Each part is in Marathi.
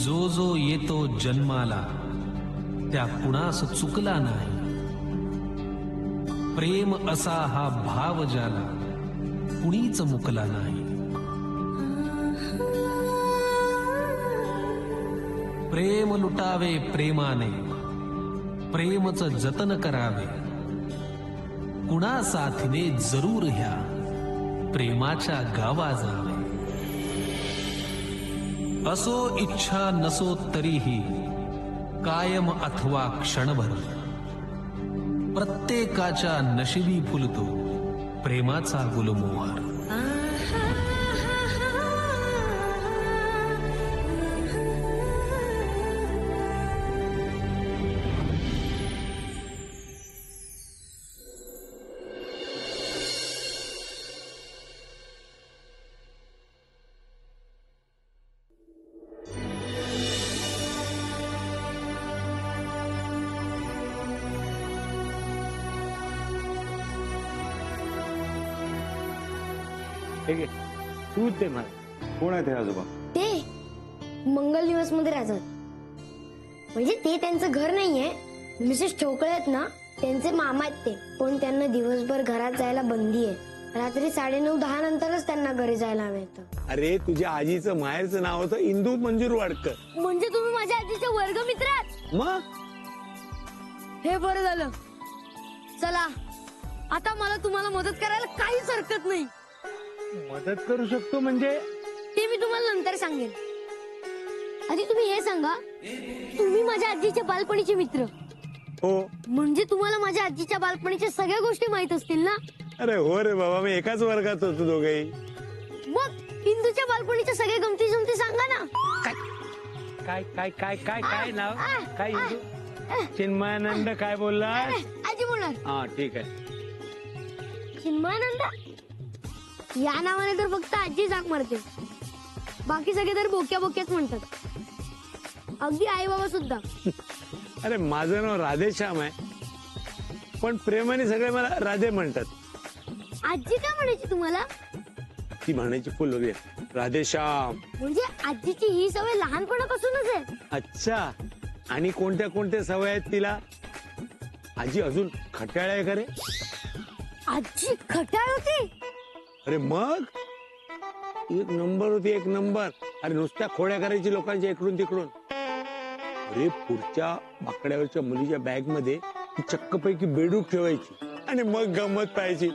जो जो येतो जन्माला त्या कुणास चुकला नाही. प्रेम असा हा भाव ज्याला कुणीच मुकला नाही. प्रेम लुटावे प्रेमाने, प्रेमच जतन करावे. कुणा साथीने जरूर ह्या प्रेमाच्या गावा जावे. असो इच्छा नसो तरीही कायम अथवा क्षणभर प्रत्येकाच्या नशिबी फुलतो प्रेमाचा गुलमोहर. ठीक आहे, तू ते मला कोण आहे ते आजोबा? ते मंगल दिवस मध्ये राहतात. म्हणजे ते त्यांचं घर नाहीये. मिसेस ठोकळे आहेत ना, त्यांचे मामा आहेत ते. पण त्यांना दिवसभर घरात जायला बंदी आहे. रात्री 9:30-10 नंतरच त्यांना घरी जायला मिळतं. अरे तुझ्या आजीचं माहेरचं नाव होतं इंदू मंजूर वाडकर. म्हणजे तुम्ही माझ्या आजीचे वर्गमित्र आहात? मग हे बरं झालं. चला आता मला तुम्हाला मदत करायला काहीच हरकत नाही. मदत करू शकतो म्हणजे? ते मी तुम्हाला नंतर सांगेन. आधी तुम्ही हे सांगा, तुम्ही माझ्या आजीचे बालपणीचे मित्र. हो. म्हणजे तुम्हाला माझ्या आजीच्या बालपणीच्या सगळ्या गोष्टी माहित असतील ना? अरे हो रे बाबा, मी एकाच वर्गात होतो दोघेही. मग इंदूच्या बालपणीच्या सगळ्या गमती जमती सांगा ना. काय काय काय काय काय नाव काय इंदू? चिन्मयानंद काय बोलला? आजी बोलणार. हा ठीक आहे. चिन्मयानंद या नावाने तर फक्त आजी जाग मारते. बाकी सगळे तर बोक्या बोक्याच म्हणतात. अगदी आई बाबा सुद्धा. अरे माझं नाव राधेश्याम आहे, पण प्रेमाने सगळे मला राधे म्हणतात. आजी काय म्हणायची तुम्हाला? ती म्हणायची फुल वगैरे राधेश्याम. म्हणजे आजीची ही सवय लहानपणापासूनच आहे. अच्छा. आणि कोणत्या कोणत्या सवय आहेत तिला? आजी अजून खट्याळ आहे का रे? आजी खट्याळ होती? अरे मग एक नंबर होती, एक नंबर. अरे नुसत्या खोड्या करायची लोकांच्या इकडून तिकडून. अरे पुढच्या बाकड्यावरच्या मुलीच्या बॅग मध्ये ती चक्कपैकी बेडूक ठेवायची आणि मग गंमत पाहायची.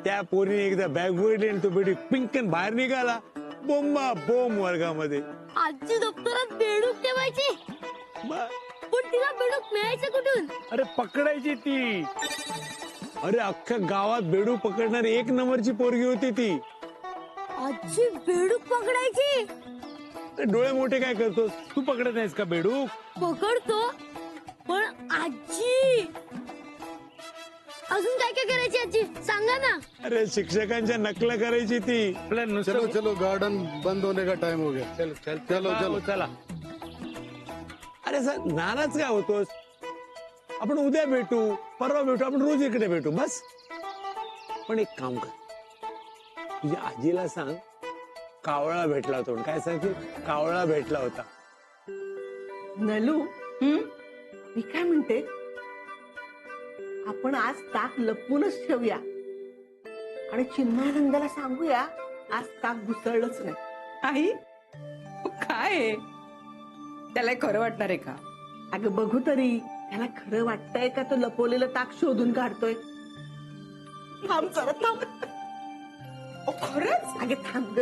त्या पोरीने एकदा बॅग उघडली आणि तो बेडूक पिंकन बाहेर निघाला. बोंबा बोंब वर्गामध्ये. आजी दप्तरात बेडूक ठेवायची? पण तिला बेडूक मिळायचं कुठून? अरे पकडायची ती. अरे अख्ख्या गावात बेडूक पकडणारी एक नंबरची पोरगी होती ती. आजी बेडूक पकडायची? डोळे मोठे काय करतोस? तू पकडत नाहीस का बेडूक? पकडतो, पण आजी अजून काय काय करायची आजी सांगा ना. अरे शिक्षकांच्या नकल करायची ती. चलो चलो, गार्डन बंद होने का टाइम हो गया. चलो चल चलो चलो चला. अरे सर नाराज काय होतोस? आपण उद्या भेटू, परवा भेटू, आपण रोज इकडे भेटू बस. पण एक काम कर, तुझ्या आजीला सांग कावळा भेटला होता. काय सांगतील? कावळा भेटला होता. नलू, मी काय म्हणते, आपण आज ताक लपवूनच ठेवूया आणि चिन्मयानंदाला सांगूया आज ताक घुसळलंच नाही. आई काय आहे? त्याला खरं वाटणार आहे का? अगं बघू तरी त्याला खरं वाटतंय का तो लपवलेलं ताक शोधून काढतोय. थांब जरा थांब. खरंच? अगं थांब ग.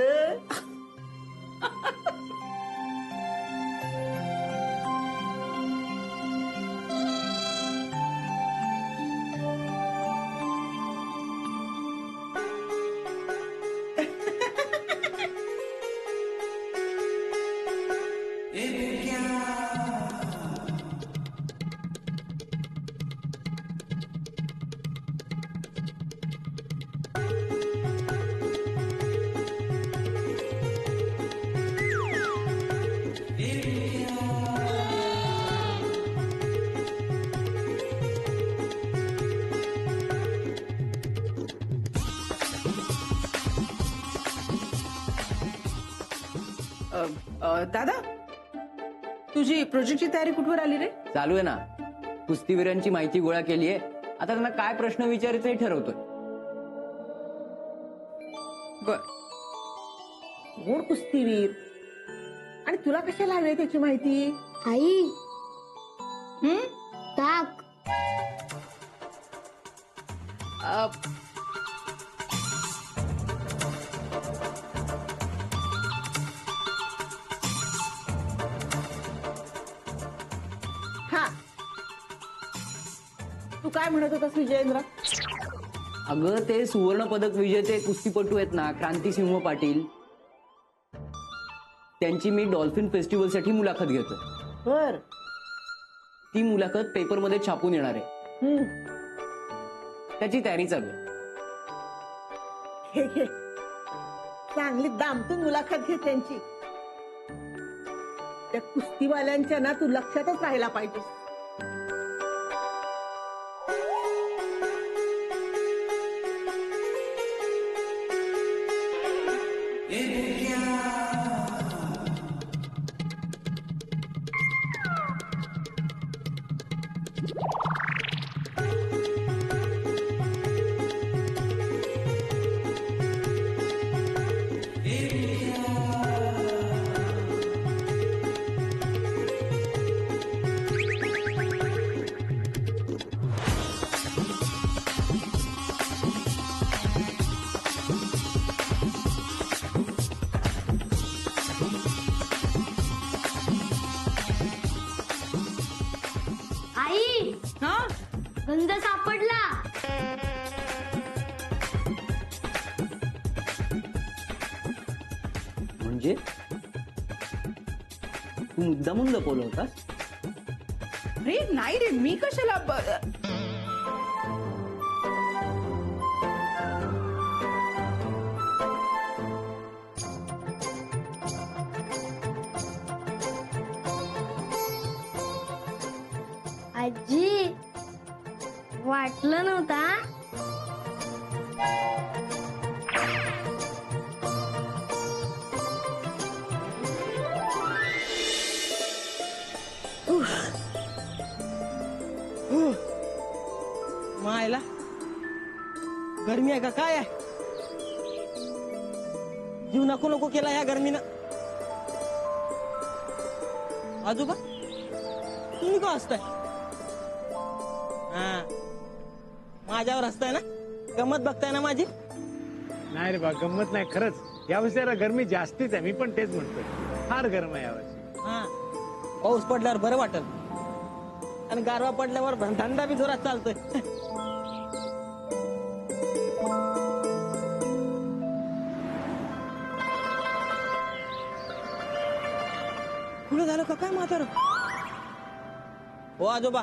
दादा तुझी प्रोजेक्टची तयारी कुठवर आली रे? चालू आहे ना. कुस्तीवीरांची माहिती गोळा केलीये. आता त्यांना काय प्रश्न विचारायचे हे ठरवतोय. बर. गोड कुस्तीवीर. आणि तुला कशाला हवी त्याची माहिती? आई हम्म? ताक. हा, तू काय म्हणत होतास विजयेंद्र? अगं ते सुवर्ण पदक विजेते कुस्तीपटू आहेत ना, क्रांतिसिंह पाटील, त्यांची मी डॉल्फिन फेस्टिवलसाठी मुलाखत घेतोय. बर. ती मुलाखत पेपरमध्ये छापून येणार आहे. हम्म. त्याची तयारी चालू आहे. घे. चांगली दामटून मुलाखत घे त्यांची. त्या कुस्तीवाल्यांच्या ना तू लक्षातच राहायला पाहिजे. आई हा? गंध सापडला. म्हणजे तू मुद्दामून लपवलं होतास? रे नाही रे, मी कशाला आजी वाटलं नव्हता. मायला गरमी आहे का काय आहे? जीव नको नको केला या गरमीनं. आजोबा तुम्ही का हसताय? हा, माझ्यावर हसताय ना? गंमत बघताय ना माझी? नाही रे बा, गंमत नाही खरंच. यावर्षी जरा गरमी जास्तीच आहे. मी पण तेच म्हणतोय, फार गरम आहे यावर्षी. हा, पाऊस पडल्यावर बरं वाटल आणि गारवा पडल्यावर धंदा बी जोरात चालतोय. पुढे झालं का काय म्हातारं? हो आजोबा,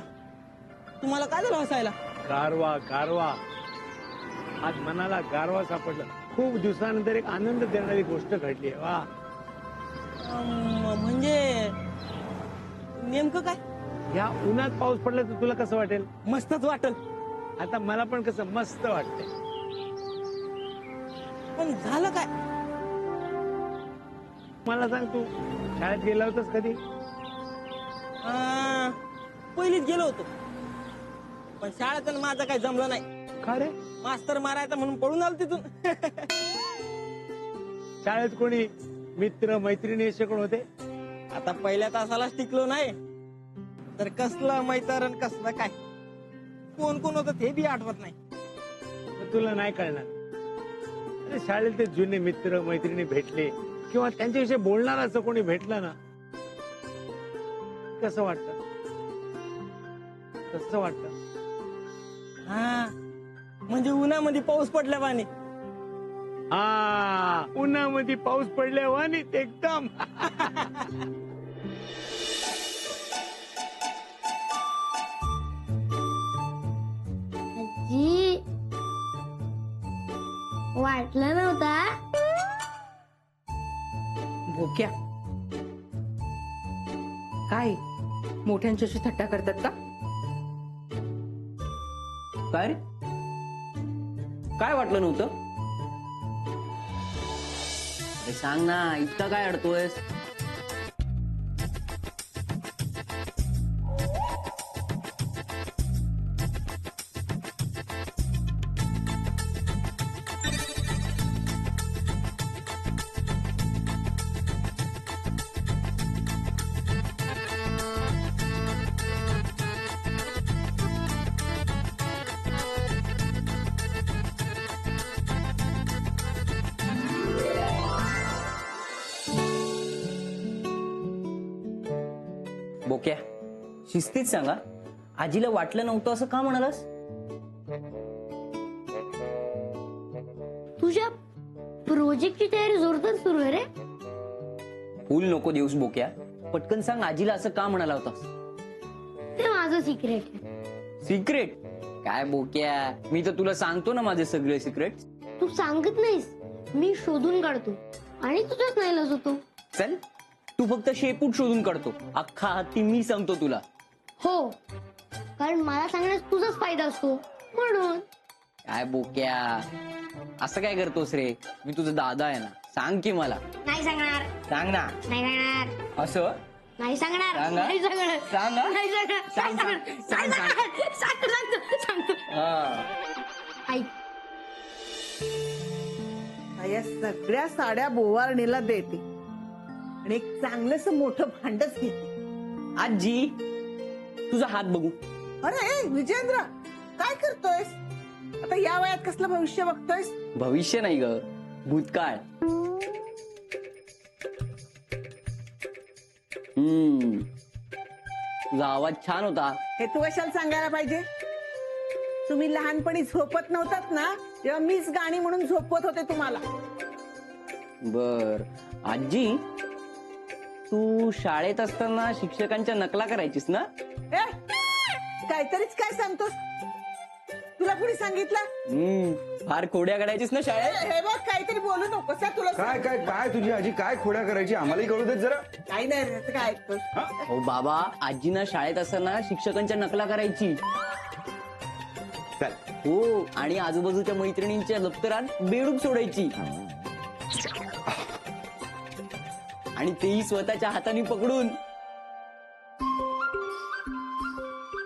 तुम्हाला काय झालं हसायला? गारवा गारवा, आज मनाला गारवा सापडला. खूप दिवसानंतर एक आनंद देणारी गोष्ट घडली आहे. वा, म्हणजे नेमकं काय? या उन्हात पाऊस पडला तर तुला कसं वाटेल? मस्तच वाटल. आता मला पण कसं मस्त वाटतंय. पण झालं काय? मला सांग, तू शाळेत गेला होतास कधी? पहिलीच गेलो होतो, पण शाळेत माझं काही जमलं नाही. का रे? मास्तर मारायचा म्हणून पळून आलो तिथून. शाळेत कोणी मित्र मैत्रिणी असे कोण होते? आता पहिल्या तासालाच टिकलो नाही तर कसलं मैत्रण कसलं काय, कोण कोण होतं ते बी आठवत नाही. तर तुला नाही कळणार. अरे शाळेत ते जुने मित्र मैत्रिणी भेटले किंवा त्यांच्याविषयी बोलणार असं कोणी भेटलं ना, कसं वाटतं? कसं वाटतं? हा, म्हणजे उन्हामध्ये पाऊस पडल्या वाणी. हा, उन्हामध्ये पाऊस पडल्या वाणी एकदम. आजी वाटलं नव्हता. भोक्या काय मोठ्यांच्याशी थट्टा करतात का? काय रे, काय वाटलं नव्हतं? अरे सांग ना, इतका काय अडतोयस? बोक्या, शिस्तीत सांगा, आजीला वाटलं नव्हतं असं का म्हणालास? तुझ्या प्रोजेक्टची तयारी जोरदार सुरू आहे रे. फुल नको देऊस बोक्या, पटकन सांग आजीला असं का म्हणाला होतास? ते माझं सिक्रेट आहे. सिक्रेट? काय बोक्या, मी तर तुला सांगतो ना माझे सगळे सिक्रेट. तू सांगत नाहीस, मी शोधून काढतो आणि तुझ्याच नाईलाज होतो. चल, तू फक्त शेपूट शोधून काढतो, अख्खा हत्ती मी सांगतो तुला. हो, कारण मला सांगण्यास तुझाच फायदा असतो म्हणून. काय बोक्या, असं काय करतोस रे? मी तुझा दादा आहे ना, सांग की मला. नाही सांगणार, सांग ना. नाही सांगणार, असं नाही सांगणार, सांग ना. नाही सांगणार, सांग ना. नाही सांगणार, सांग, नाही सांग, सांगणार, सांग, नाही सांगणार. सांगतो. हा. ऐक, या सगळ्या साड्या बोवारणीला देते आणि एक चांगलंस मोठं भांडच घेते. आजी, तुझा हात बघू. अरे ए, विजेंद्र, काय करतोयस आता? या वयात कसलं भविष्य बघतोयस? भविष्य नाही ग, भूतकाळ. तुझा आवाज छान होता. हे तू कशाला सांगायला पाहिजे? तुम्ही लहानपणी झोपत नव्हतात ना, तेव्हा मीच गाणी म्हणून झोपवत होते तुम्हाला. बर आजी, तू शाळेत असताना शिक्षकांच्या नकला करायचीस ना? ए, काहीतरीच काय सांगतोस? तुला कुणी सांगितलं? फार खोड्या काढायचीस ना शाळेत? हे बघ, काहीतरी बोलू नकोस हा, तुला काय काय काय तुझी आजी काय खोड्या करायची आम्हालाही कळू देत जरा. काही नाही रे, काय ऐकतोस? हो बाबा, आजीना शाळेत असताना शिक्षकांच्या नकला करायची. चल. हो, आणि आजूबाजूच्या मैत्रिणींच्या दप्तरात बेडूक सोडायची, आणि तेही स्वतःच्या हाताने पकडून.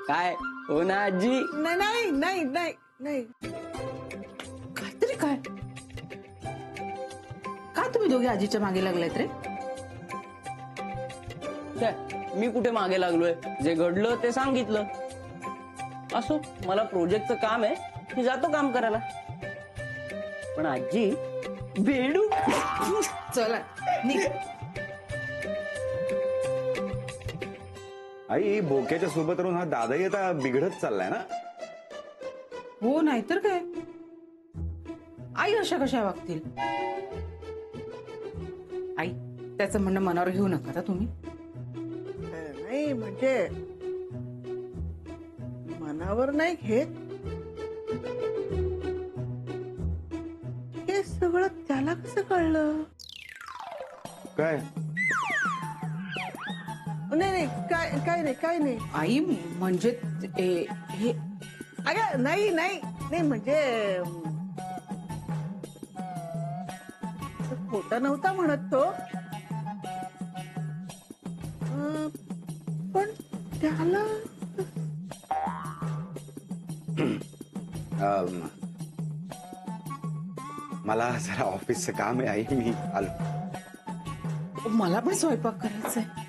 काय हो ना आजी? नाही नाही नाही नाही नाही. काहीतरी काय काय तुम्ही दोघे आजीच्या मागे लागलायत रे? काय, मी कुठे मागे लागलोय? जे घडलं ते सांगितलं. असो, मला प्रोजेक्टचं काम आहे, मी जातो काम करायला. पण आजी, बेडू. चला निघ. आई, बोक्याच्या सोबत राहून हा दादाही आता बिघडत चाललाय ना. हो, नाहीतर काय. आई अशा कशा वागतील? आई, त्याचं म्हणणं मनावर घेऊ नका आता तुम्ही. नाही म्हणजे मनावर नाही घेत, हे सगळं त्याला कसं कळलं? काय नाही नाही, काय नाही, काय नाही. आई म्हणजे हे अगं नाही नाही नाही, म्हणजे खोटा नव्हता म्हणत तो, पण त्याला मला जरा ऑफिसचं काम आहे आई, मी आलो. मला पण स्वयंपाक करायचा आहे.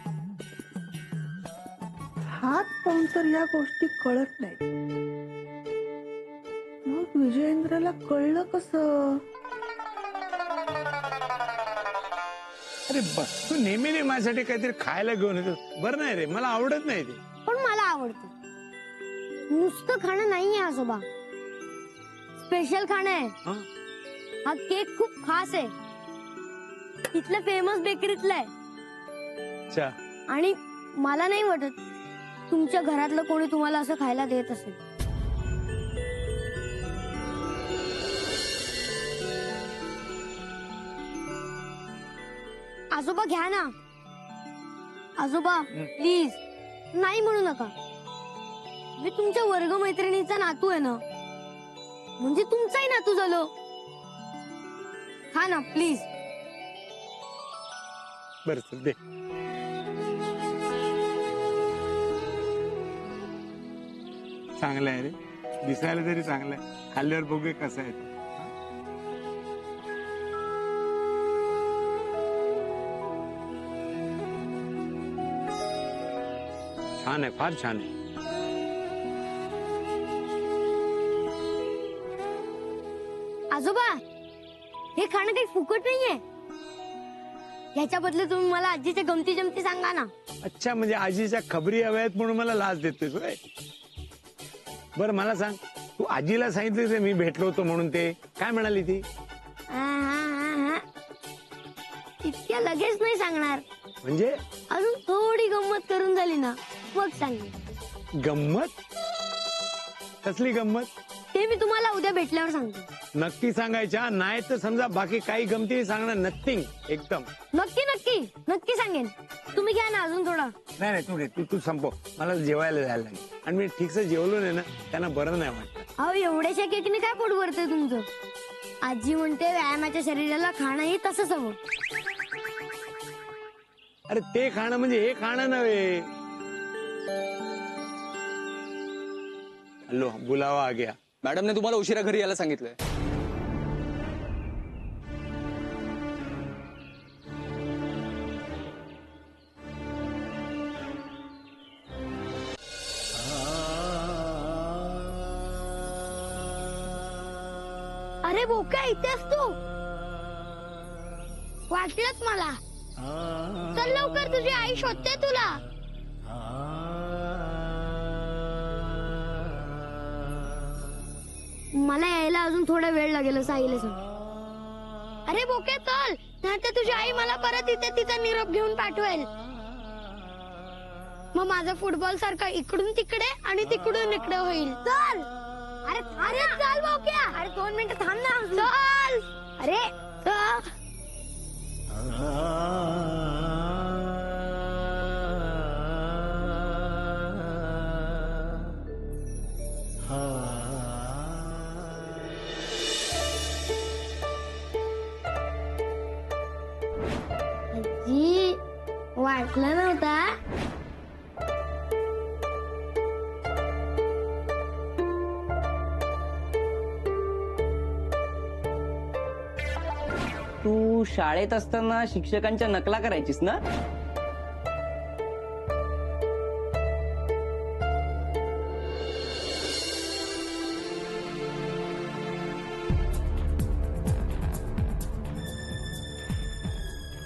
हात पाहून तर या गोष्टी कळत नाही, मग विजयेंद्रला कळलं कसं? अरे तू नेहमी माझ्यासाठी काहीतरी खायला घेऊन येतो. बरं नाही रे, मला आवडत नाही ते. पण मला आवडतं. नुसतं खाणं नाहीये आजोबा, स्पेशल खाणं आहे. हा केक खूप खास आहे, तिथलं फेमस बेकरीतलं आहे. अच्छा, आणि मला नाही वाटत तुमच्या घरातलं कोणी तुम्हाला असं खायला देत असेल. आजोबा घ्या ना. आजोबा प्लीज, नाही म्हणू नका. मी तुमच्या वर्गमैत्रिणीचा नातू आहे ना, म्हणजे तुमचाही नातू झालो. खा ना प्लीज. बरं चल दे. चांगलं आहे रे, दिसायला तरी चांगलं आहे. खाल्ल्यावर बघूया कसं आहे ते. छान आहे, फार छान आहे. आजोबा, हे खाणं काही फुकट नाहीये. ह्याच्या बदले तुम्ही मला आजीच्या गमती जमती सांगा ना. अच्छा, म्हणजे आजीच्या खबरी हव्यात म्हणून मला लाच देतोय होय. बरं मला सांग, तू आजीला सांगितलं ते मी भेटलो होतो म्हणून, ते काय म्हणाली ती? इतक्या लगेच नाही सांगणार, म्हणजे अजून थोडी गंमत करून झाली ना मग सांगेन. गंमत? कसली गंमत? ते मी तुम्हाला उद्या भेटल्यावर सांगते. नक्की सांगायच्या, नाही तर समजा बाकी काही गमती सांगणार नथिंग एकदम. नक्की नक्की नक्की सांगेन. तुम्ही घ्या ना अजून थोडं. नाही नाही, तू घे, तू संपव, मला जेवायला जायला लागेल. आणि मी ठीकसे जेवलो नाही ना, त्यांना बरं नाही वाटत. अहो एवढ्याशा केकने काय पोट भरतंय तुमचं? आजी म्हणते व्यायामाच्या शरीराला खाणंही तसंच हवं. अरे ते खाणं म्हणजे हे खाणं नव्हे. हॅलो, बुलावा आ गया. मॅडमने तुम्हाला उशिरा घरी यायला सांगितलंय. अरे बोक्या, इथेच तू? वाटलंच मला. चल लवकर, तुझी आई शोधते तुला. मला यायला अजून थोडा वेळ लागेल असं आईला सांग. अरे बोके चल, नाहीतर तुझी आई मला परत इथे तिचा निरोप घेऊन पाठवेल. मग माझं फुटबॉल सारखा इकडून तिकडे आणि तिकडून इकडे होईल. चल. अरे अरे चल बोक्या. अरे 2 मिनिटं थांब ना. चल. अरे चल. आजी, वाटलं नव्हता. तू शाळेत असताना शिक्षकांच्या नकला करायचीस ना?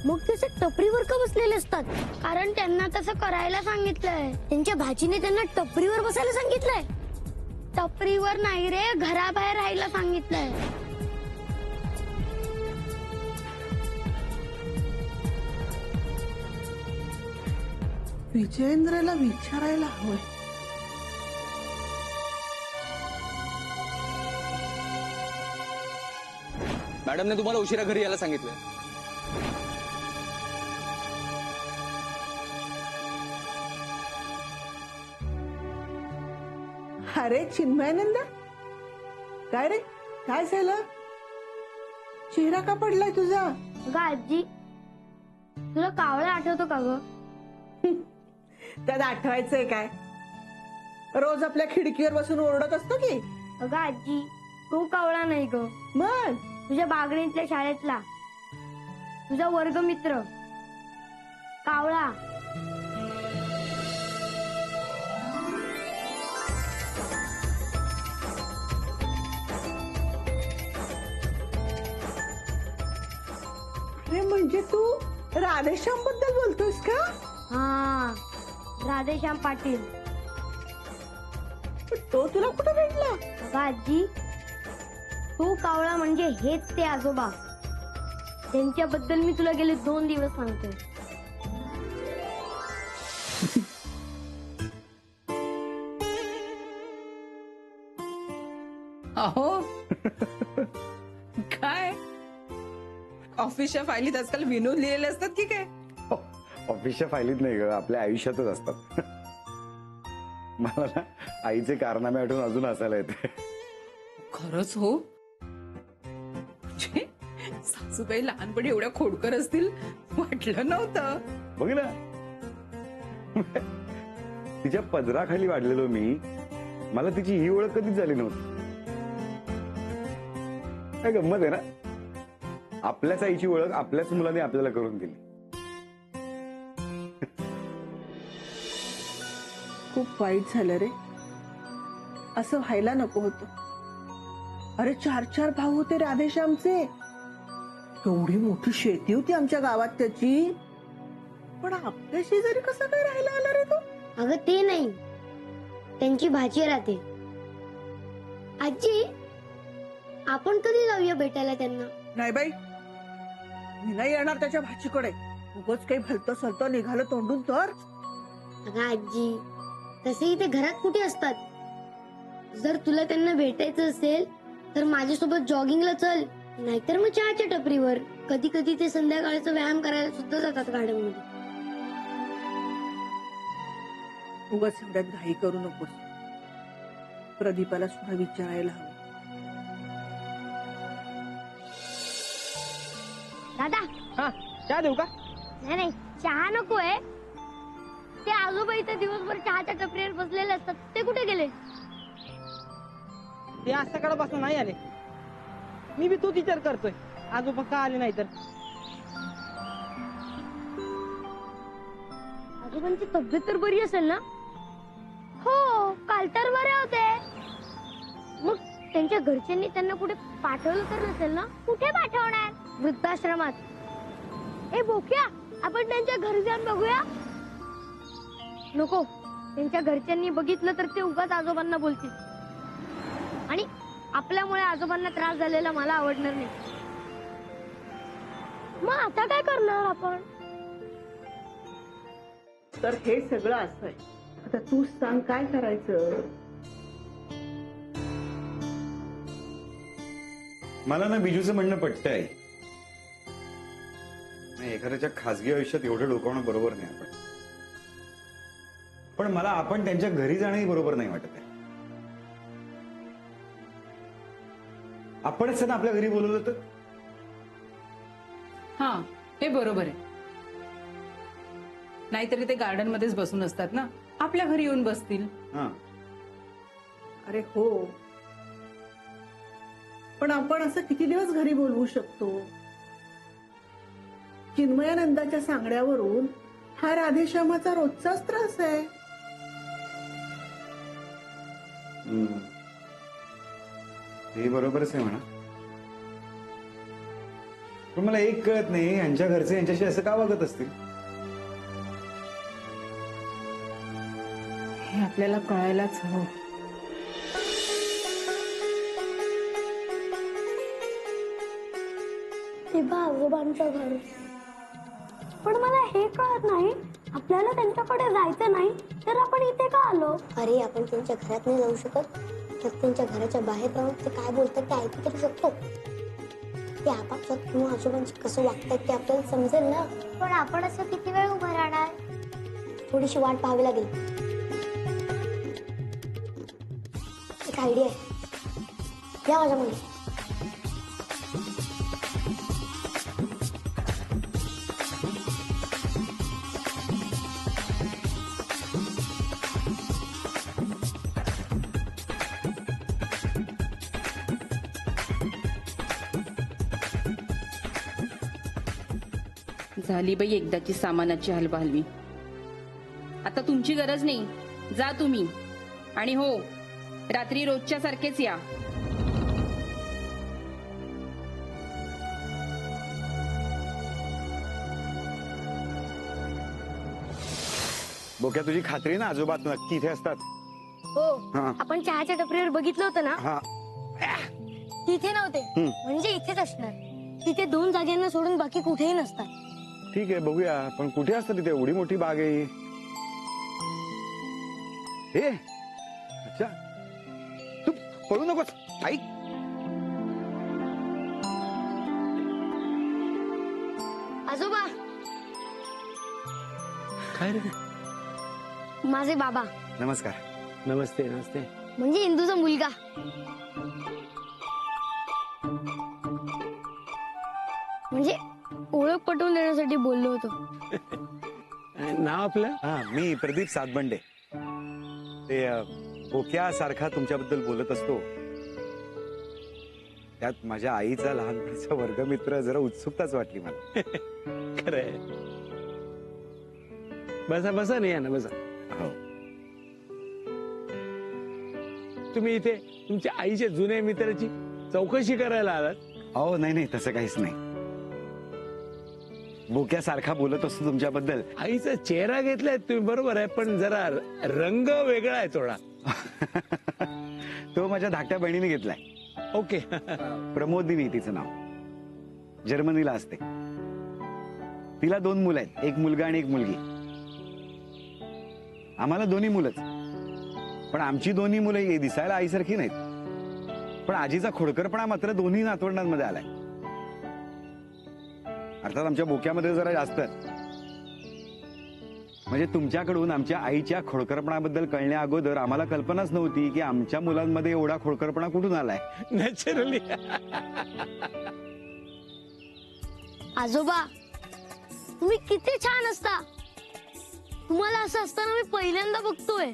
मग तसे टपरीवर का बसलेले असतात? कारण त्यांना तसं करायला सांगितलंय. त्यांच्या भाचीने त्यांना टपरीवर बसायला सांगितलंय. टपरीवर नाही रे, घराबाहेर राहायला सांगितलंय. विजयेंद्रला विचारायला हवंय. मॅडमने तुम्हाला उशिरा घरी यायला सांगितलंय. अरे चिन्मयानंद, काय रे, काय झालं? चेहरा का पडलाय तुझा? ग आजी, तुला कावळा आठवतो का ग? त्यात आठवायचंय काय? रोज आपल्या खिडकीवर बसून ओरडत असतो की. अगं आजी, तो कावळा नाही ग. मग तुझ्या बागडीतल्या शाळेतला तुझा वर्गमित्र कावळा. अरे म्हणजे तू राधेश्याम बद्दल बोलतोयस का? हा, राधेश्याम पाटील. पण तो तुला कुठे भेटला? अगं आजी, तो कावळा म्हणजे हेच ते आजोबा. त्यांच्याबद्दल मी तुला गेले 2 दिवस सांगते. अहो काय ऑफिसच्या फायलीत आजकाल विनोद लिहिलेले असतात की काय? ऑफिसच्या फायलीत नाही ग, आपल्या आयुष्यातच असतात. मला ना आईचे कारनामे आठवून अजून हसायला येते. खरंच हो, म्हणजे सासूबाई लहानपणी एवढ्या खोडकर असतील वाटलं नव्हतं. बघ ना, तिच्या पदराखाली वाढलेलो मी, मला तिची ही ओळख कधीच झाली नव्हती. काय गंमत आहे ना, आपल्याच आईची ओळख आपल्याच मुलाने आपल्याला करून दिली. खूप वाईट झालं रे, असं व्हायला नको होतं. अरे 4 भाऊ होते राधेश्यामचे. केवढी मोठी शेती होती आमच्या गावात त्याची. पण आपल्या शेजारी कसं काय राहायला आला रे तो? अगं ते नाही, त्यांची भाची राहते. आजी, आपण कधी जाऊया भेटायला त्यांना? नाही बाई, मी नाही येणार त्याच्या भाचीकडे. उगाच काही भलतं सलतं निघालं तोंडून तर. अगं आजी, तसेही ते घरात कुठे असतात. जर तुला त्यांना भेटायचं असेल तर माझ्यासोबत जॉगिंगला चल, नाहीतर मग चहाच्या टपरीवर. कधी कधी ते संध्याकाळचा व्यायाम करायला सुद्धा जातात गार्डन मध्ये. उगाच एवढ्यात घाई करू नकोस. प्रदीपाला सुद्धा विचारायला हवं. दादा, हा चहा देऊ का? नाही नाही, चहा नकोय. ते आजोबा इथे दिवसभर चहाच्या टपरीवर बसलेले असतात, ते कुठे गेले? ते आज सकाळपासून नाही आले. मी बी तोच विचार करतोय, आजोबा का आले नाही तर. आजोबांची तब्येत तर बरी असेल ना? हो, काल तर बरे होते. मग त्यांच्या घरच्यांनी त्यांना कुठे पाठवलं तर नसेल ना? कुठे पाठवणार? वृद्धाश्रमात. ए बोक्या, आपण त्यांच्या घरी जाऊन बघूया. नको, त्यांच्या घरच्यांनी बघितलं तर ते उगाच आजोबांना बोलतील आणि आपल्यामुळे आजोबांना त्रास झालेला मला आवडणार नाही. मग आता काय करणार आपण? तर हे सगळं असं आहे. आता तू सांग काय करायचं? मला ना बिजूचं म्हणणं पटतंय. एखाद्याच्या खासगी आयुष्यात एवढं डोकावणं बरोबर नाही आपण. पण मला आपण त्यांच्या घरी जाणंही बरोबर नाही वाटत आहे. आपणच त्यांना आपल्या घरी बोलवलं तर. हा, हे बरोबर आहे. नाहीतरी ते गार्डन मध्येच बसून असतात ना, आपल्या घरी येऊन बसतील. हा, अरे हो, पण आपण असं किती दिवस घरी बोलवू शकतो? चिन्मयानंदाच्या सांगण्यावरून हा राधेश्यामाचा रोजचाच त्रास आहे. हे बरोबरच आहे म्हणा. पण मला एक कळत नाही, यांच्या घरचे यांच्याशी असं का वागत असतील. हे आपल्याला कळायलाच हवं. आजोबांचं घर. पण मला हे कळत नाही, आपल्याला त्यांच्याकडे जायचं नाही तर आपण इथे का आलो? अरे, आपण त्यांच्या घरात नाही जाऊ शकत तर त्यांच्या घराच्या बाहेर राहून ते काय बोलतात ते ऐकू तरी शकतो. ते आपापसात किंवा आजोबांची कसं वागतात ते आपल्याला समजेल ना. पण आपण असं किती वेळ उभं राहणार? थोडीशी वाट पाहावी लागेल. एक आयडिया आहे, या माझ्या मुली. झाली बाई एकदाची सामानाची हलवाहलवी. आता तुमची गरज नाही, जा तुम्ही. आणि हो, रात्री रोजच्या सारखेच या. बोक्या, तुझी खात्री ना आजोबा नक्की इथे असतात? हो, हा. आपण चहाच्या टपरीवर बघितलं होतं ना, हा, तिथे नव्हते. म्हणजे इथेच असणार. तिथे 2 जागांना सोडून बाकी कुठेही नसतात. ठीक आहे, बघूया. पण कुठे असतं तिथे? एवढी मोठी बाग आहे. हे अच्छा, तू पळू नकोस. ऐक, आजोबा, काय रे? माझे बाबा, नमस्कार. नमस्ते. नमस्ते. म्हणजे इंदूचा मुलगा. म्हणजे ओळख पटवून देण्यासाठी बोललो होतो. नाव आपलं? हा, मी प्रदीप सातबंडे. ते बोक्या सारखा तुमच्याबद्दल बोलत असतो. त्यात माझ्या आईचा लहानपणीचा वर्गमित्र, जरा उत्सुकताच वाटली मला. खरंय. बसा बसा, नाही ना, बसा. हो. तुम्ही इथे तुमच्या आईच्या जुन्या मित्राची चौकशी करायला आलात? अहो नाही नाही, तसं काहीच नाही. बोक्यासारखा बोलत असतो तुमच्याबद्दल. आईचा चेहरा घेतलाय तुम्ही, बरोबर आहे, पण जरा रंग वेगळा आहे थोडा. तो माझ्या धाकट्या बहिणीने घेतलाय. ओके. प्रमोदिनी तिचं नाव. जर्मनीला असते. तिला 2 मुलं आहेत, एक मुलगा आणि एक मुलगी. आम्हाला 2 मुलंच, पण आमची 2 मुलं दिसायला आईसारखी नाहीत, पण आजीचा खोडकरपणा मात्र दोन्ही नातवंडांमध्ये आलाय. अर्थात आमच्या बोक्यामध्ये जरा जास्त. म्हणजे तुमच्याकडून आमच्या आईच्या खोडकरपणाबद्दल कळण्या अगोदर आम्हाला कल्पनाच नव्हती की आमच्या मुलांमध्ये एवढा खोडकरपणा कुठून आलाय. नॅचरली. आजोबा तुम्ही किती छान असता. तुम्हाला असं असताना मी पहिल्यांदा बघतोय.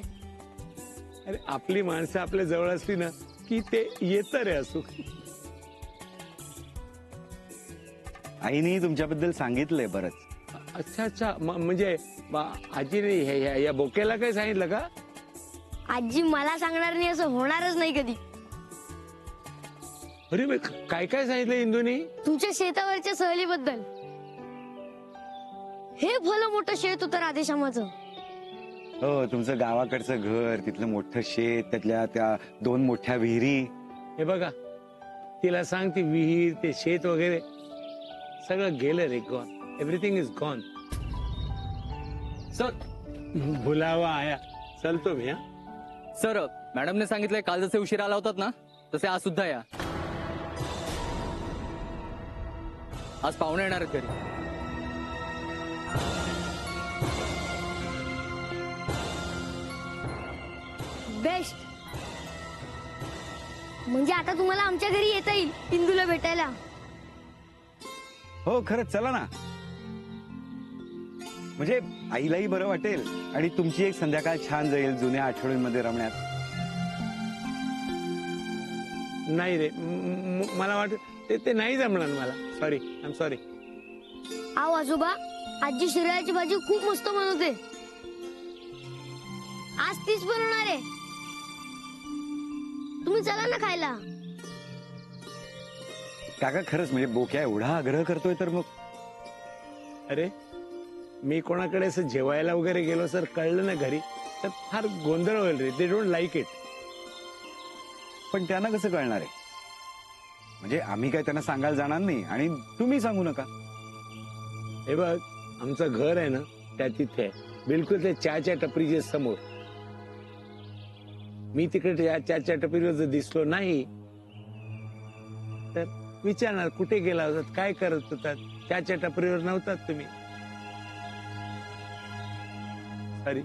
अरे आपली माणसं आपल्या जवळ असली ना की ते येतं रे असू. आईने तुमच्याबद्दल सांगितलंय बरंच. अच्छा अच्छा, म्हणजे आजीने या बोक्याला काय सांगितलं का? आजी मला सांगणार नाही असं होणारच नाही कधी. अरे काय काय सांगितलं इंदूनी? तुमच्या शेतावरच्या सहलीबद्दल. हे भलं मोठं शेत होतं राधेश्यामाचं. हो, तुमचं गावाकडचं घर, तिथलं मोठं शेत, त्यातल्या त्या 2 मोठ्या विहिरी. हे बघा, तिला सांग ती विहीर, ते शेत वगैरे सगळं गेलं रे. Gone. Everything is gone. Sir बुलावा आया. चलतो मी. सर मॅडमने सांगितलंय काल जसे उशीर आला होतात ना तसे आज सुद्धा या. आज पाहुणे येणार आहेत घरी. बेस्ट. म्हणजे आता तुम्हाला आमच्या घरी येता येईल इंदूला भेटायला. हो खरंच, चला ना. म्हणजे आईलाही बरं वाटेल आणि तुमची एक संध्याकाळ छान जाईल जुन्या आठवणींमध्ये रमण्यात. नाही रे, मला वाटत ते नाही जमणार मला. Sorry, I am sorry. आव आजोबा, आजी शिराळ्याची भाजी खूप मस्त बनवते. आज तीच बनवणार आहे. तुम्ही चला ना खायला. काका खरंच, म्हणजे बोक्या एवढा आग्रह करतोय तर मग. अरे मी कोणाकडे असं जेवायला वगैरे गेलो सर, कळलं ना घरी तर फार गोंधळ होईल रे. They don't like it. पण त्यांना कसं कळणार आहे? म्हणजे आम्ही काय त्यांना सांगायला जाणार नाही आणि तुम्ही सांगू नका. हे बघ, आमचं घर आहे ना त्या तिथे आहे, बिलकुल त्या चहाच्या टपरीच्या समोर. मी तिकडे चहाच्या टपरीवर जर दिसलो नाही तर विचारणार कुठे गेला होतात, काय करत होतात. चहाच्या टपरीवर नव्हतात तुम्ही. सॉरी.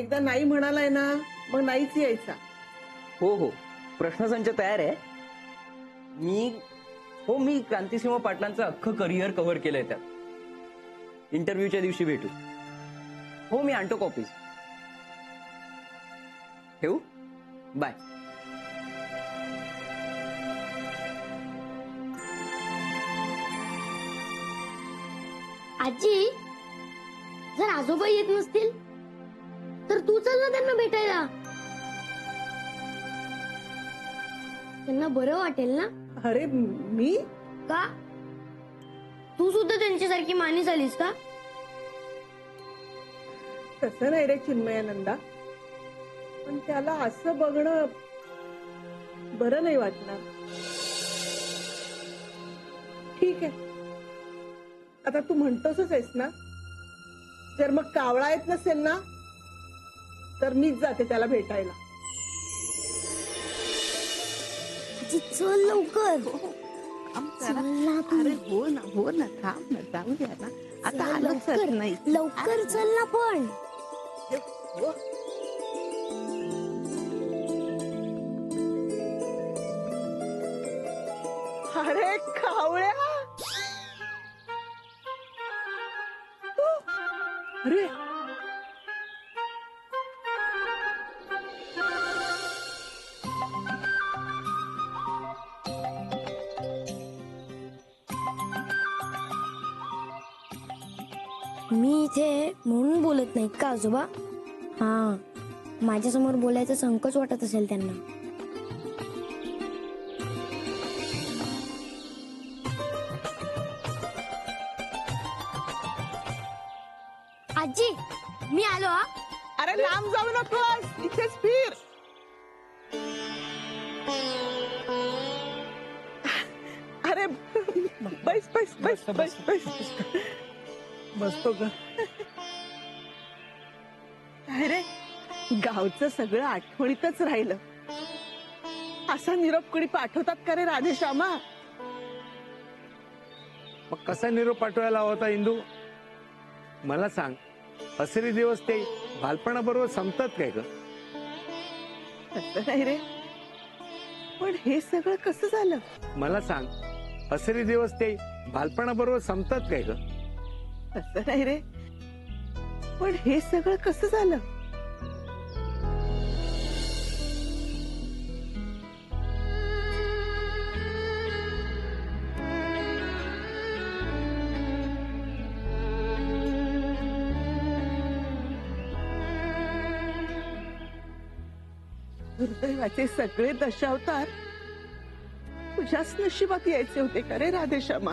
एकदा नाही म्हणालाय ना मग नाहीच यायचा. हो हो, प्रश्नसंच तयार आहे. मी क्रांतिसिंह पाटलांचं अख्खं करिअर कव्हर केलंय त्यात. इंटरव्ह्यूच्या दिवशी भेटू. हो, मी आणतो कॉपीज. ठेवू? बाय. आजी, जर आजोबा येत नसतील तर तू चल ना त्यांना भेटायला. त्यांना बरं वाटेल ना. अरे मी का? तू सुद्धा त्यांच्यासारखी मानी झालीस का? तसं नाही रे चिन्मयानंदा, पण त्याला असं बघणं बरं नाही वाटणार. ठीक आहे, आता तू म्हणतोसच आहेस ना. जर मग कावळा येत नसेल ना तर मीच जाते त्याला भेटायला. आजी चल लवकर. चल ना तू. अरे हो ना थांब ना, जाऊ द्या ना. आता आलं लवकर नाही. लवकर चल ना पण. हो. अरे कावळ्या. अरे मी इथे म्हणून बोलत नाहीत का आजोबा? हा, माझ्यासमोर बोलायचं संकोच वाटत असेल त्यांना. आजी मी आलो हा. अरे लांब जाऊ नकोस, इथेच फिर. अरे बैस बैस बैस बैस बैस. बसतो ग. काय रे, गावचं सगळं आठवणीतच राहिलं. असा निरोप कोणी पाठवतात का रे राधेश्यामा? मग कसा निरोप पाठवायला होता इंदू? मला सांग, हसरी दिवस ते बालपणाबरोबर संपतात काय ग? तसं नाही रे, पण हे सगळं कसं झालं? मला सांग, हसरी दिवस ते बालपणाबरोबर संपतात काय ग? तसं नाही रे, पण हे सगळं कसं झालं? दुर्दैवाचे सगळे दशावतार तुझ्याच नशिबात यायचे होते का रे राधेश्यामा?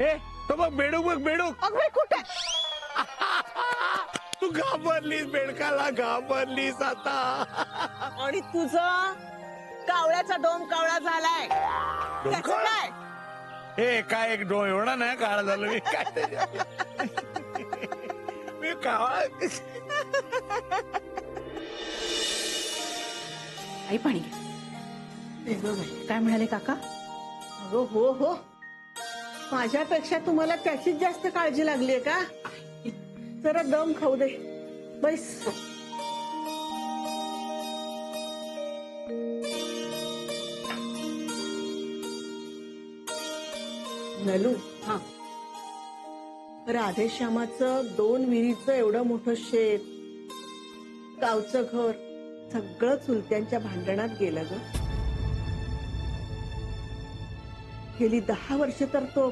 ए, तो बघ बेडूक, बघ बेडूक. अगं कुठे? तू घाबरलीस, बेडकाला घाबरलीस आता. आणि तुझं कावळ्याचा डोम कावळा झालाय. त्याचं काय? हे काय एक डोळ एवढा नाही काळा झालो मी. काय मी काळा. आई पाणी घे. काय म्हणाले काका? अगं हो हो, माझ्यापेक्षा तुम्हाला त्याचीच जास्त काळजी लागलीये का? जरा दम खाऊ दे. बैस. नलू, हा. राधेश्यामाचं 2 विहिरीचं एवढं मोठं शेत, गावचं घर, सगळं चुलत्यांच्या भांडणात गेलं ग. गेली 10 वर्ष तर तो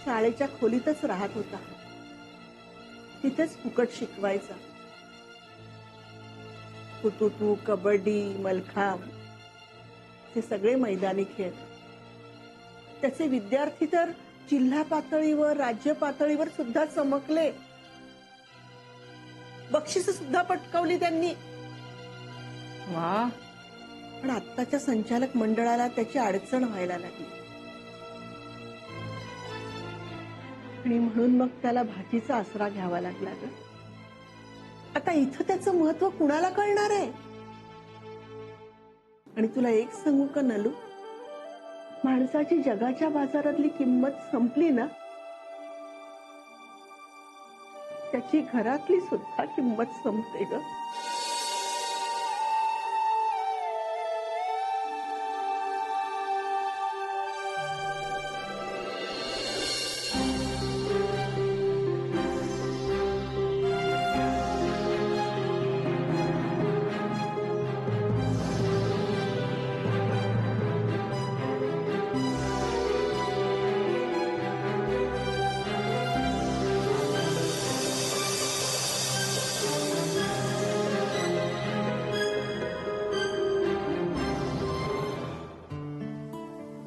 शाळेच्या खोलीतच राहत होता. तिथेच फुकट शिकवायचा. हुतुतू, कबड्डी, मलखांब हे सगळे मैदानी खेळ. त्याचे विद्यार्थी तर जिल्हा पातळीवर, राज्य पातळीवर सुद्धा चमकले. बक्षिस सुद्धा पटकावली त्यांनी. वा. पण आत्ताच्या संचालक मंडळाला त्याची अडचण व्हायला लागली. आणि म्हणून मग त्याला भाजीचा आसरा घ्यावा लागला ग. आता इथं त्याचं महत्व कुणाला कळणार आहे? आणि तुला एक सांगू का नलू, माणसाची जगाच्या बाजारातली किंमत संपली ना, त्याची घरातली सुद्धा किंमत संपते ग.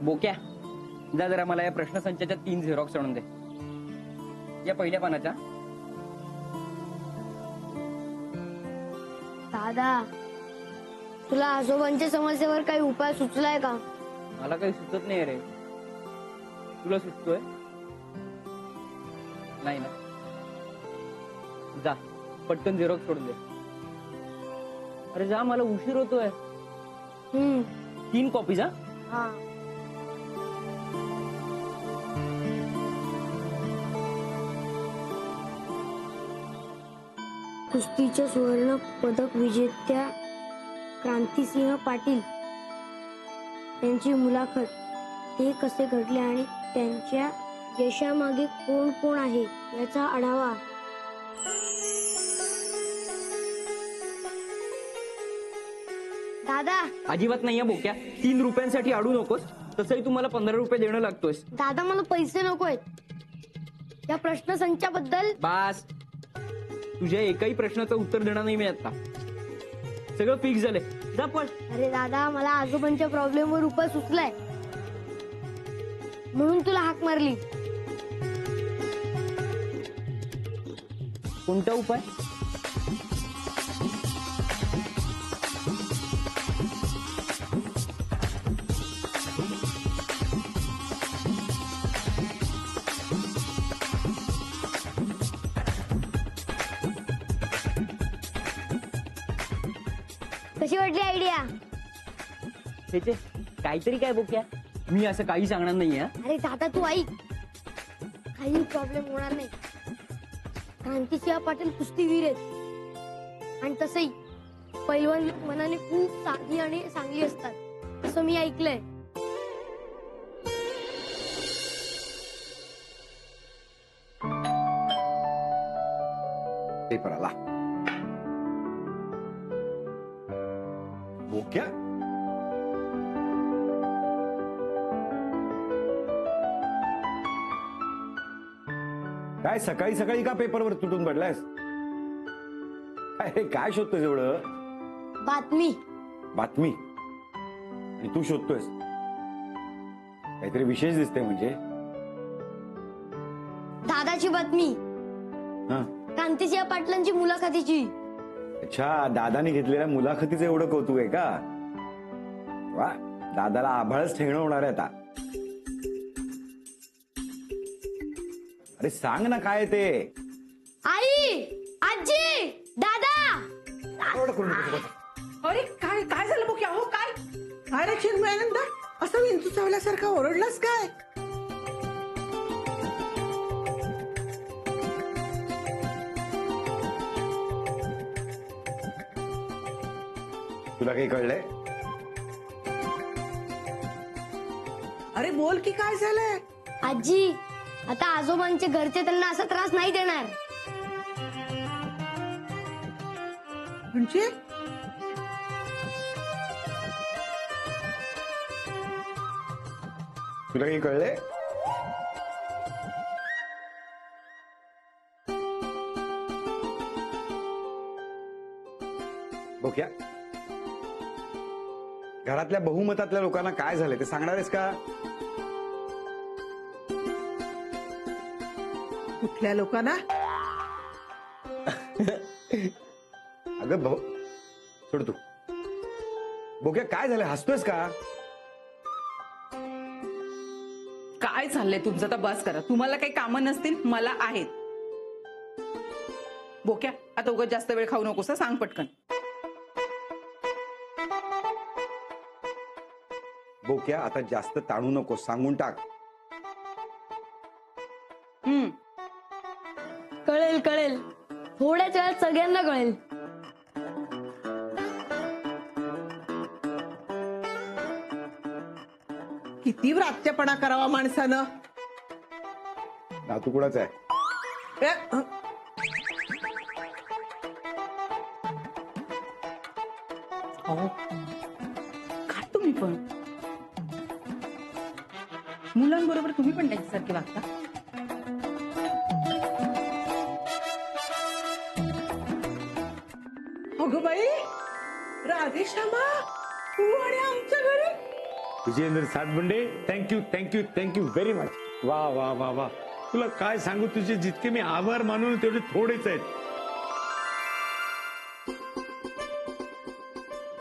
बोक्या, जा जरा मला या प्रश्नसंचाच्या 3 झेरॉक्स आणून दे. या पहिल्या पानाच्या. दादा, तुला आजोबांच्या समस्येवर काही उपाय सुचलाय का? मला काही सुचत नाही रे. तुला सुचतोय? नाही ना. जा पटकन झेरॉक्स सोडून दे. अरे जा, मला उशीर होतोय. 3 कॉपीज. हा. कुस्तीच्या सुवर्ण पदक विजेत्या क्रांतिसिंह पाटील यांची मुलाखत. ते कसे घडले आणि त्यांच्या यशामागे कोण कोण आहे याचा आढावा. दादा, अजिबात नाहीये बोक्या. 3 रुपयांसाठी अडू नकोस. तसंही तुम्हाला 15 रुपये देणं लागतोय. दादा मला पैसे नकोयत. या प्रश्नसंचाबद्दल बास. तुझ्या एकाही प्रश्नाचं उत्तर देणार नाही मी आता. सगळं फिक्स झालंय. जा पण. अरे दादा, मला आजोबांच्या प्रॉब्लेम वर उपाय सुचलाय, म्हणून तुला हाक मारली. कोणता उपाय? कशी वाटली आयडिया? त्याचे काहीतरी काय बोक्या, मी असं काही सांगणार नाही. अरे दादा तू ऐक, काही प्रॉब्लेम होणार नाही. क्रांतिसिंह पाटील कुस्तीवीर आहेत, आणि तसंही पैलवान मनाने खूप साधी आणि चांगली असतात असं मी ऐकलंय. पेपर आला. बोक्या, काय सकाळी सकाळी का पेपरवर तुटून पडलायस? अरे काय शोधतोय एवढं? बातमी. बातमी? आणि तू शोधतोयस काहीतरी विशेष दिसते म्हणजे? दादाची बातमी, हा, क्रांतिसिंह पाटलांची मुलाखतीची. अच्छा, दादाने घेतलेल्या मुलाखतीचं एवढं कौतुक आहे का? वा, दादाला आभाळच ठेवणं होणार आहे आता. अरे सांग ना काय ते. आई, आजी, दादा. अरे काय काय झालं बोक्या? हो काय काय रे चिन्मयानंद, असं विंचू चावल्यासारखा ओरडलास काय? तुला काही कळलंय? अरे बोल की काय झालंय? आजी, आता आजोबांचे घरचे त्यांना असा त्रास नाही देणार. म्हणजे तुला काही कळलंय? बोक्या, घरातल्या बहुमतातल्या लोकांना काय झालंय ते सांगणार आहेस का? कुठल्या लोकांना? अगं भाऊ, सोड तू. बोक्या काय झालं, हसतोयस का? काय चाललंय तुमचं? आता बस करा. तुम्हाला काही कामं नसतील, मला आहेत. बोक्या, आता उगाच जास्त वेळ खाऊ नकोस, सांग पटकन. बोक्या, आता जास्त ताणू नको, सांगून टाक. कळेल कळेल, थोड्याच वेळात सगळ्यांना कळेल. किती व्रात्यपणा करावा माणसानं. नातू कुणाचा आहे? ए, काय तुम्ही पण मुलांबरोबर तुम्ही पण त्यांच्यासारखे वागता. अगं बाई, राधेश्यामा, तू आणि आमच्या घरी. Vijayendra Satbande, thank you thank you thank you very much. वा वा वा वा, तुला काय सांगू, तुझे जितके मी आभार मानून तेवढे थोडेच आहेत.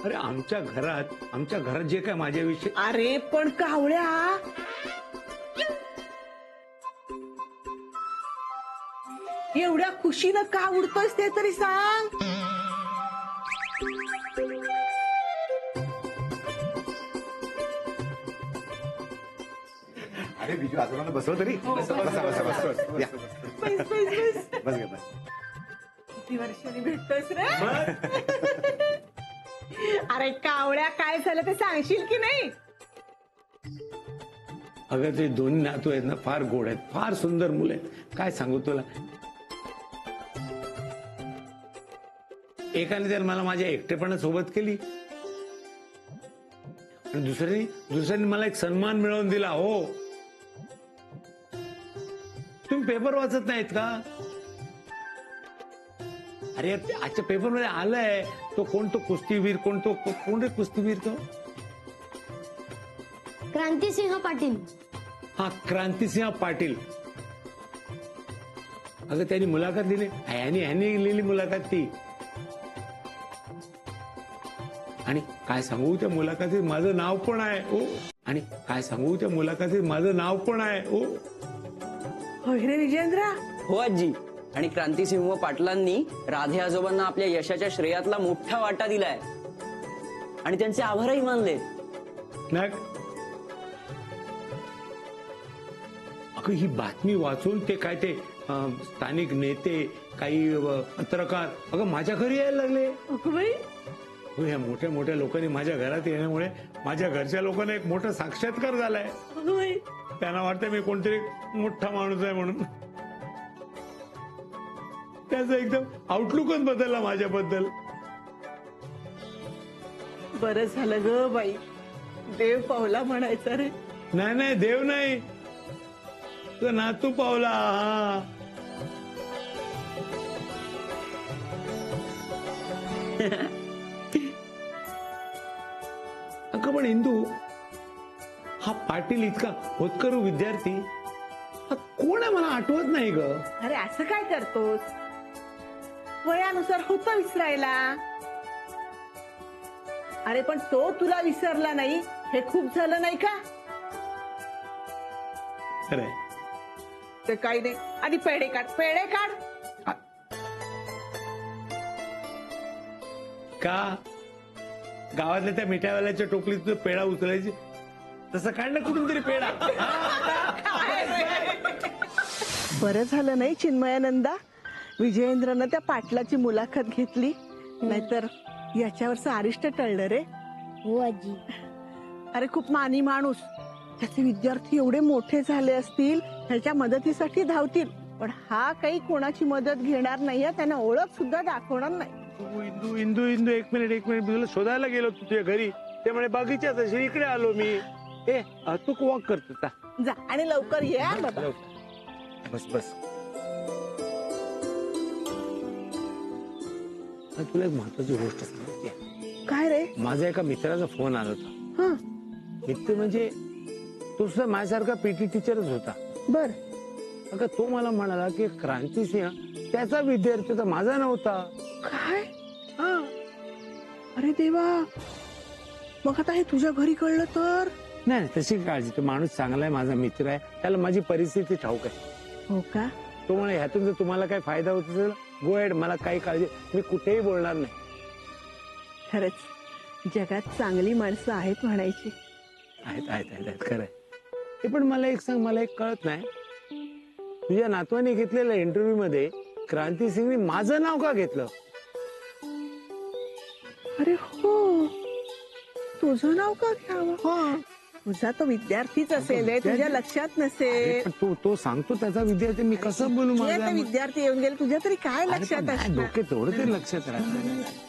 अरे आमच्या घरात जे काय माझ्याविषयी. अरे पण कावळ्या, एवढ्या खुशीनं का उडतोयस ते तरी सांग. अरे बिजू, आजोबांना बसव तरी. बसा बसा बसा. या. बस बस बस. बस गे बस. किती वर्षांनी भेटतोयस रे? अरे कावळ्या, काय झालं ते सांगशील की नाही? अगं ते दोन्ही नातू आहेत ना, फार गोड आहेत, फार सुंदर मुलं आहेत. काय सांगू तुला, एकाने तर मला माझ्या एकटेपणा सोबत केली, आणि दुसऱ्याने मला एक सन्मान मिळवून दिला. हो, तुम्ही पेपर वाचत नाहीत का? अरे आजच्या पेपर मध्ये आलंय तो कोण, तो कुस्तीवीर कोण, तो कोण रे कुस्तीवीर तो? क्रांतिसिंह पाटील. हा, क्रांतिसिंह पाटील. अगं त्यांनी मुलाखत दिली, ह्यांनी लिहिली मुलाखत ती. आणि काय सांगू त्या मुलाखतीत माझं नाव पण आहे ओ. आणि काय सांगू त्या मुलाखतीत माझं नाव पण आहे ओ. होय रे विजेंद्रा. हो आजी. आणि क्रांतिसिंह पाटलांनी राधे आजोबांना आपल्या यशाच्या श्रेयातला मोठा वाटा दिलाय आणि त्यांचे आभारही मानले. अगं ही बातमी वाचून ते काय ते स्थानिक नेते, काही पत्रकार अगं माझ्या घरी यायला लागले. अगं बाई. हो, ह्या मोठ्या मोठ्या लोकांनी माझ्या घरात येण्यामुळे माझ्या घरच्या लोकांना एक मोठा साक्षात्कार झालाय. अगं बाई. त्यांना वाटतं मी कोणतरी मोठा माणूस आहे म्हणून. त्याचा एकदम आउटलुकच बदलला माझ्याबद्दल. बरं झालं ग बाई, देव पावला म्हणायचा रे. नाही नाही, देव नाही, तो नातू पावला. हा, अगं पण इंदू, हा पाटील इतका होतकरू विद्यार्थी हा कोण आहे मला आठवत नाही ग. अरे असं काय करतोस, वयानुसार होतं विसरायला. अरे पण तो तुला विसरला नाही हे खूप झालं नाही का? खरंय. ते काही नाही. आधी पेढे काढ, पेढे काढ. का गावातल्या त्या मिठावाल्याच्या टोपलीत तुझं पेढा उचलायची तसं काढ ना कुठून तरी पेढा. बरं झालं नाही चिन्मयानंदा, विजयेंद्रनं त्या पाटलाची मुलाखत घेतली, नाहीतर याच्यावरचं अरिष्ट टळलं रे. हो आजी. अरे खूप मानी माणूस, त्याचे विद्यार्थी एवढे मोठे झाले असतील, ह्याच्या मदतीसाठी धावतील, पण हा काही कोणाची मदत घेणार नाही, त्यांना ओळख सुद्धा दाखवणार नाही. इंदू इंदू इंदू, एक मिनिट मी तुला शोधायला गेलो तुझ्या घरी, त्यामुळे बागीच्यात अशी इकडे आलो मी. ए तू वॉक करतो का? जा आणि लवकर ये हा बाबा. बस बस. तुला एक महत्वाची गोष्ट सांगते. काय रे? माझ्या एका मित्राचा फोन आला होता. हा, मित्र म्हणजे तो सुद्धा माझ्यासारखा पीटी टीचरच होता. बर. अगं तो मला म्हणाला की क्रांतिसिंह त्याचा विद्यार्थी होता, माझा नव्हता. काय? हा. अरे देवा, मग आता हे तुझ्या घरी कळलं तर? नाही तशी काळजी, तो माणूस चांगला आहे, माझा मित्र आहे, त्याला माझी परिस्थिती ठाऊक आहे. हो का? तो म्हणे ह्यातून जर तुम्हाला काही फायदा होत असेल गो हेड, मला काही काळजी, मी कुठेही बोलणार नाही. खरंच जगात चांगली माणसं आहेत म्हणायची. आहेत आहेत आहेत आहेत, खरंय. ते पण मला एक सांग, मला एक कळत नाही, तुझ्या नातवाने घेतलेल्या इंटरव्ह्यू मध्ये क्रांतिसिंगने माझं नाव का घेतलं? अरे हो, तुझं नाव का घ्यावं? तुझा तो विद्यार्थीच असेल, तुझ्या लक्षात नसेल. पण तो सांगतो त्याचा विद्यार्थी, मी कसं बोलू? माझा विद्यार्थी येऊन गेले, तुझ्या तरी काय लक्षात असणार? डोके तेवढं तरी लक्षात राहतं.